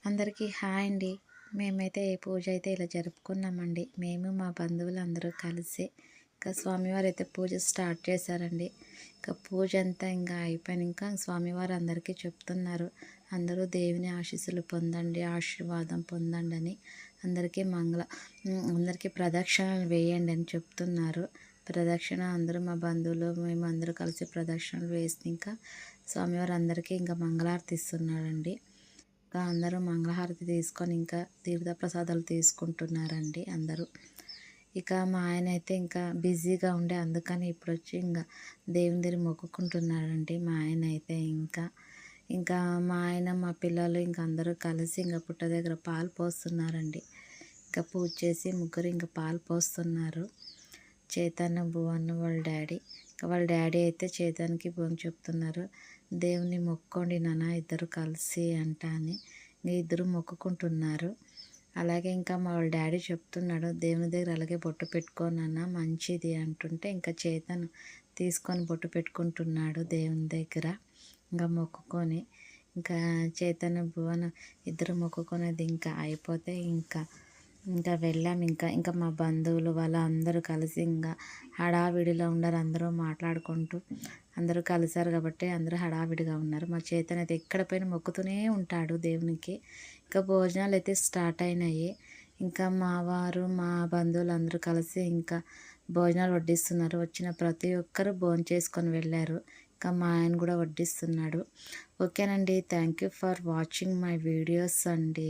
అందరికీ హాయ్ అండి. మేమైతే ఏ పూజ అయితే ఇలా జరుపుకున్నామండి. మేము మా బంధువులు అందరూ కలిసి ఇంకా స్వామివారు అయితే పూజ స్టార్ట్ చేశారండి. ఇంకా పూజ అంతా ఇంకా అయిపోయినాక స్వామివారు అందరికీ చెప్తున్నారు. అందరూ దేవుని ఆశీస్సులు పొందండి, ఆశీర్వాదం పొందండి అని అందరికీ ప్రదక్షిణలు వేయండి అని చెప్తున్నారు. ప్రదక్షిణ అందరూ మా బంధువులు మేము అందరూ కలిసి ప్రదక్షిణలు వేసి ఇంకా స్వామివారు అందరికీ ఇంకా మంగళారతి ఇస్తున్నారండి. ఇంకా అందరూ మంగళహారతి తీసుకొని ఇంకా తీర్థప్రసాదాలు తీసుకుంటున్నారండి అందరూ. ఇక మా ఆయన అయితే ఇంకా బిజీగా ఉండే అందుకని ఇప్పుడు వచ్చి ఇంకా దేవుని దగ్గర మొక్కుకుంటున్నారండి మా ఆయన అయితే. ఇంకా మా ఆయన మా పిల్లలు ఇంకా అందరూ కలిసి ఇంకా పుట్ట దగ్గర పాలు పోస్తున్నారండి. ఇంకా పూజ చేసి ముగ్గురు ఇంకా పాలు పోస్తున్నారు. చైతన్య భువన్ వాళ్ళ డాడీ. వాళ్ళ డాడీ అయితే చైతన్యకి భువన్ చెప్తున్నారు, దేవుని మొక్కోండి నాన్న ఇద్దరు కలిసి అంట అని. ఇద్దరు మొక్కుకుంటున్నారు. అలాగే ఇంకా మా వాళ్ళ డాడీ చెప్తున్నాడు, దేవుని దగ్గర అలాగే బొట్టు పెట్టుకోనన్నా మంచిది అంటుంటే ఇంకా చేతను తీసుకొని బొట్టు పెట్టుకుంటున్నాడు దేవుని దగ్గర ఇంకా మొక్కుకొని. ఇంకా చైతన్య భువన్ ఇద్దరు మొక్కుకునేది ఇంకా అయిపోతే ఇంకా ఇంకా వెళ్ళాము. ఇంకా మా బంధువులు వాళ్ళందరూ కలిసి ఇంకా హడావిడిలో ఉన్నారు. అందరూ మాట్లాడుకుంటూ అందరూ కలిసారు కాబట్టి అందరూ హడావిడిగా ఉన్నారు. మా చైతన్య అయితే ఎక్కడ పైన మొక్కుతూనే ఉంటాడు దేవునికి. ఇంకా భోజనాలు అయితే స్టార్ట్ అయినాయి. ఇంకా మా వారు మా బంధువులు అందరూ కలిసి ఇంకా భోజనాలు వడ్డిస్తున్నారు. వచ్చిన ప్రతి ఒక్కరు భోంచేసుకొని వెళ్ళారు. ఇంకా మా ఆయన కూడా వడ్డిస్తున్నాడు. ఓకేనండి, thank you for watching my videos అండి.